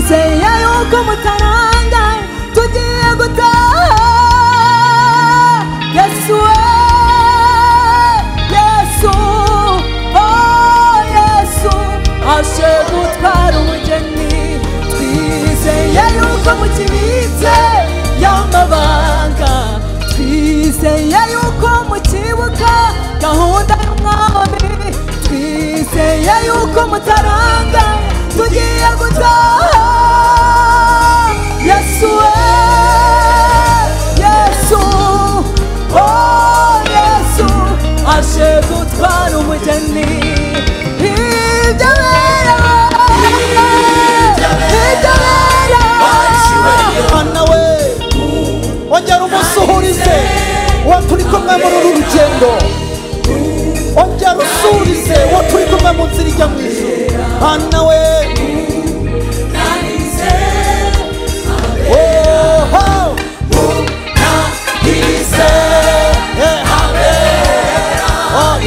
twizeye yuko mutarangaye tugiye gutaha. Yesu we, Yesu, oh Yesu aje gutwara umugeni. Twizeye yuko mukibitse y'amabanga, twizeye yuko mukibuka gahunda y'umwami, twizeye yuko mutarangaye tugiye gutaha. Yesu we, Yesu, oh Yesu aje gutwara umugeni. Ibyo bera, Mana we ongera umusuhurize uwo turi kumwe muri uru rugendo, ongera usuhurize uwo turi kumwe mu nzira ijya mu ijuru. Mana we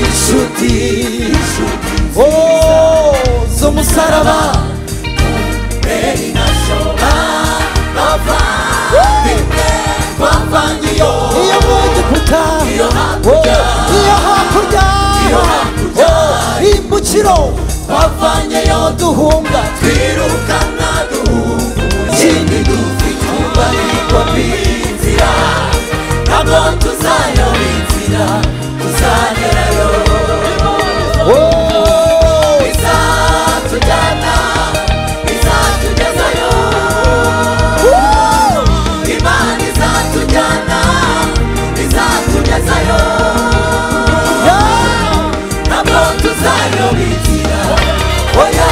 inshuti z'umusaraba iyo mu Egiputa, iyo hakurya imbukiro twavanyeyo duhunga, twirukana duhunga ikindi dufite ububiko bw'inzira, ntabwo tuzayoba inzira tuzagerayo. Izatujyana izatugezayo, Imana izatujyana izatugezayo, ntabwo tuzayoba inzira, oya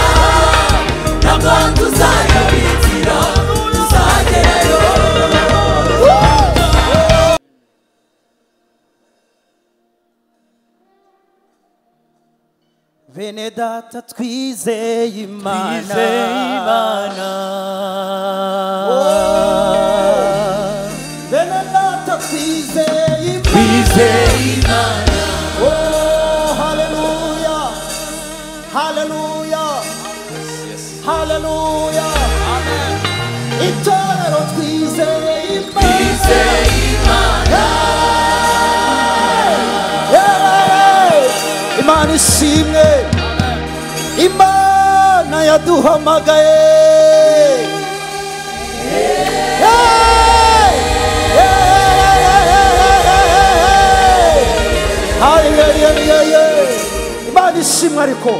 ntabwo tuzayoba inzira tuzagerayo. bene data twizeye Imana, bene data twizeye Imana. Oh haleluya, haleluya, haleluya. Itorero twizeye Imana. Imana ishimwe, Imana yaduhamagaye. Imana ishimwe, ariko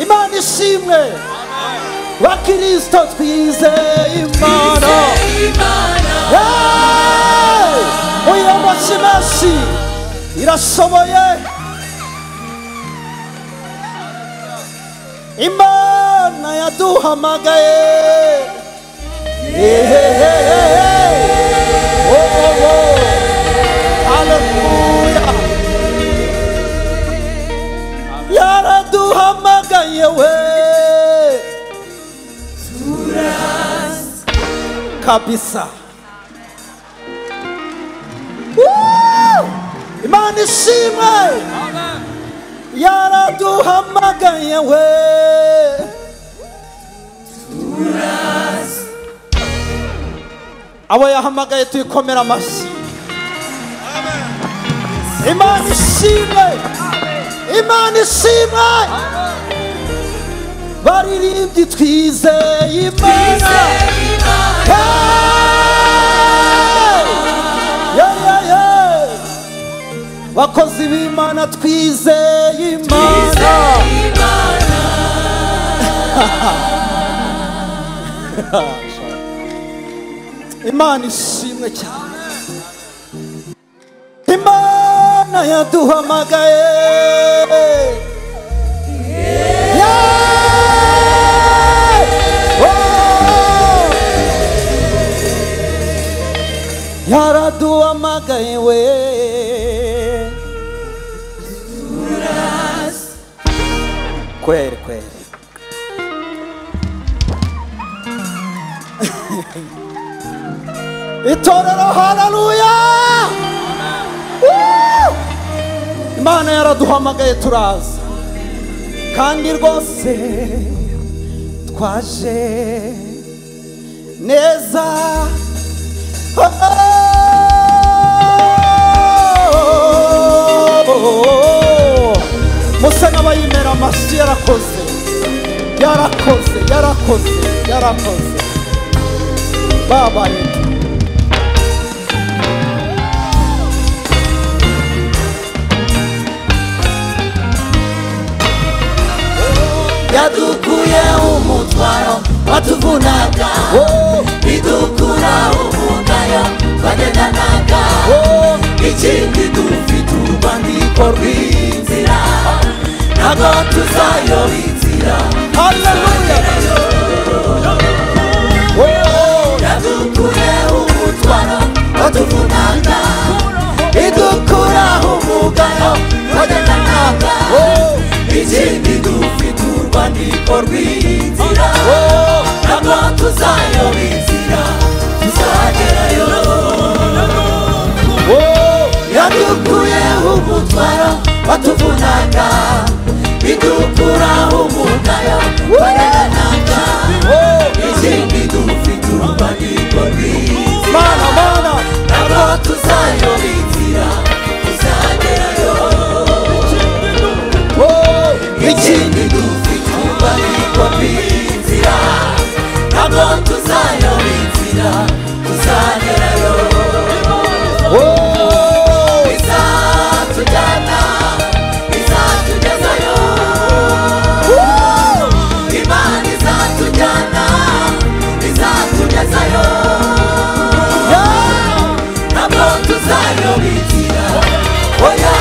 Imana ishimwe, bakristo twizeye Imana. Uyu mushimashi irashoboye, Imana yaduhamagaye. Haleluya, yaraduhamagaye we kabisa. Imana ishimwe, yaraduhamagaye we. Abo yahamagaye tuyikomera amashyi. Imana ishimwe, Imana ishimwe, baririmbyi twizeye Imana. Bakozi b'Imana twizeye Imana. Imana ishimwe cyane, Imana yaduhamagaye. Yaraduhamagaye we. Kweli kweli. Itorero haleluya. Imana yaraduhamagaye turaza, kandi rwose twaje neza musa n'abayimera amashyi yarakoze yarakoze yarakoze yarakoze babaye yadukuye umutwaro watuvunaga idukura umugayo twagendanaga ikindi dufite urwandiko rw'inzira ntabwo tuzayoba inzira. Haleluya. yadukuye umutwaro watuvunaga idukura umugayo twagendanaga ikindi dufite urwandiko rw'inzira ntabwo tuzayoba inzira tuzagerayo. yadukuye umutwaro watuvunaga idukura umugayo twagendanaga ikindi dufite urwandiko rw'inzira ntabwo tuzayoba inzira tuzagerayo. ikindi dufite urwandiko rw'inzira ntabwo tuzayoba inzira tuzagerayo. izatujyana izatugezayo imana izatujyana izatugezayo ntabwo tuzayoba inzira oya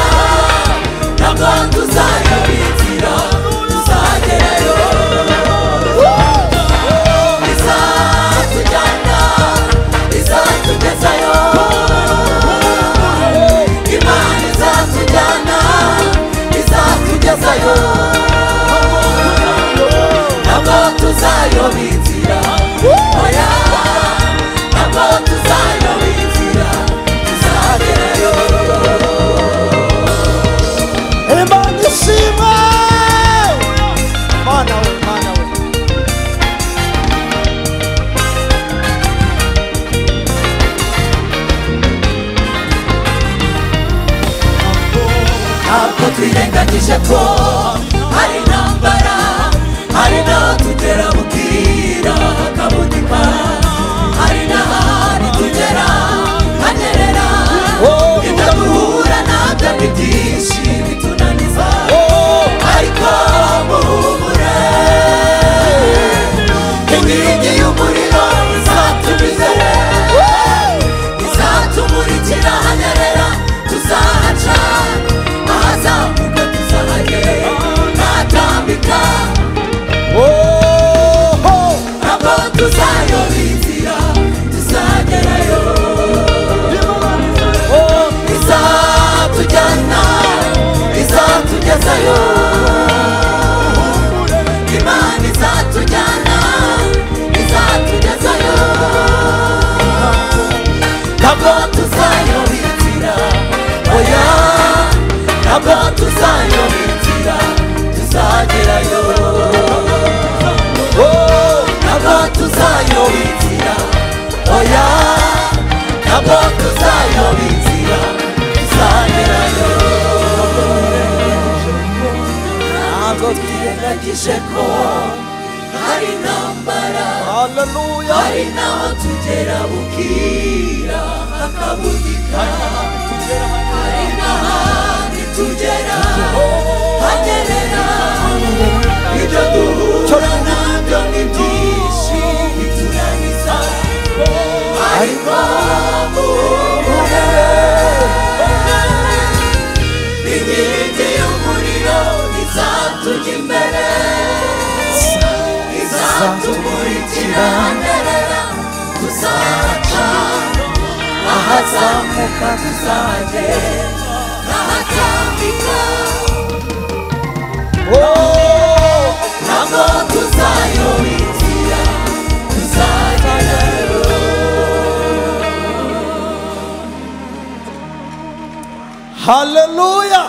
ntabwo tuzayoba inzira tuzagerayo. izatujyana izatugezayo imana izatujyana izatugezayo ntabwo tuzayoba inzira oya ntabwo tuzayoba inzira tuzagerayo. Imana ishimwe mana we mana we ntabwo twirengagije ko hari intambara hari n'aho tugera bukira hakabudika hari n'ahandi tugera hanyerera ibyo duhura nabyo ni byinshi bitunaniza ariko muhumure inkingi y'umuriro izatubizere izatumurikira hanyerera tuzahaca ahazamuka tuzahagera ntatambika ntabwo tuzayoba inzira tuzagerayo. izatujyana izatugezayo imana izatujyana izatugezayo ntabwo tuzayoba inzira oya ntabwo tuzayoba inzira tuzagerayo. ntabwo tuzayoba inzira oya ntabwo tuzayoba inzira tuzagerayo. ntabwo twirengagije ko hari intambara haleluya hari n'aho tugera bukira hakabudika hari n'ahandi tugera hanyerera ibyo duhura nabyo ni byinshi bitunaniza ariko muhumure inkingi y'umuriro izatujya imbere izatumurikira hanyerera tuzaca ahazamuka tuzagera n'ahatambika ntabwo tuzayoba inzira tuzagerayo. haleluya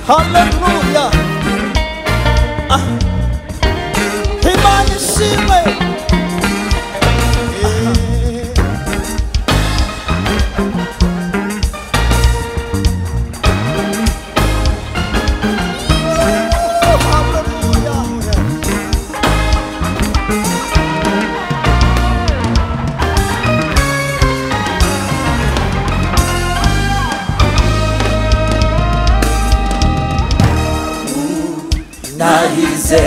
Haleluya. Imana ishimwe. nahize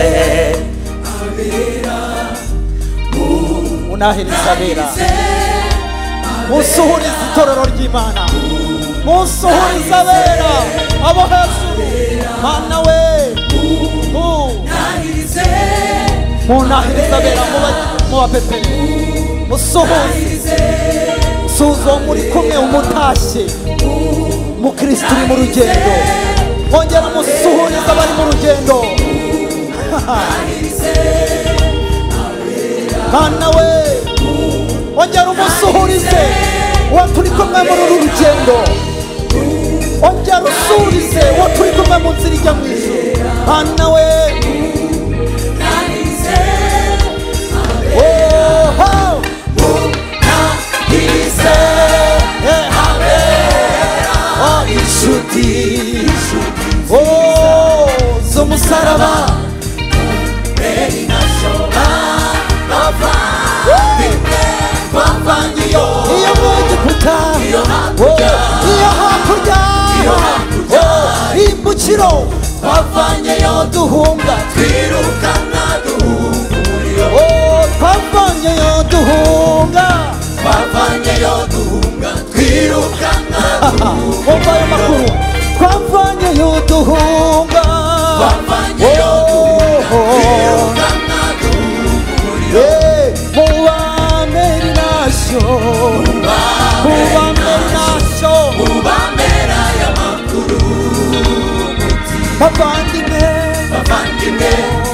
unahiriza abera musuhuriza itorero ry'Imana musuhuriza abera abo hejuru Mana we munahiriza abera mu bapepere musuhuze suzo muri kumwe umutashye mu Kristo uri mu rugendo ongera musuhuriza abari mu rugendo Mana we ongera umusuhurize uwo turi kumwe muri uru rugendo ongera usuhurize uwo turi kumwe mu nzira ijya mu ijuru Mana we inshuti z'umusaraba iyo mu Egiputa iyo hakurya imbukiro twavanyeyo duhunga twirukanka duhunga umuriro twavanyeyo duhunga twirukanka umva ayo makuru twavanyeyo duhunga twirukanka duhunga umuriro mubameri nasho mubamera y'amakuru bavandimwe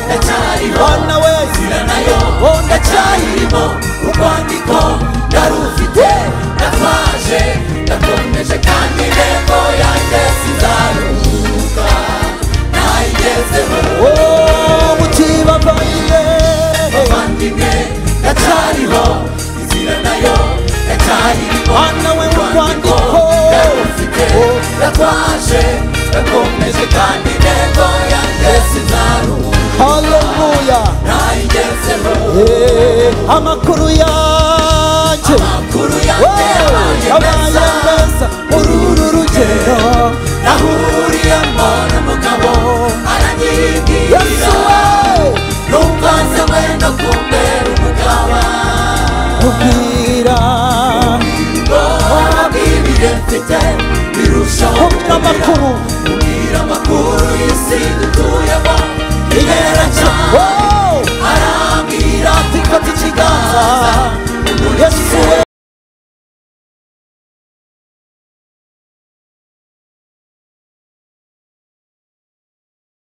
ndacyariho Bana we nzira nayo ndacyayirimo urwandiko ndarufite natwaje ndakomeje kandi intego yanjye sinzaruhuka nayigezeho muti bavandimwe ndacyariho inzira nayo ndacyayirimo Bana we urwandiko ndarufite natwaje ndakomeje kandi intego yanjye sinzaruhuka haleluya nayigezeho amakuru yanjye abaye meza muri uru rugendo nahuriyemo n'umugabo aranyibwira Yesu we numva nsawe no kumbera umugaba ubwira wabwibire mfite birushaho kubwira amakuru y'isi dutuyemo igera cyane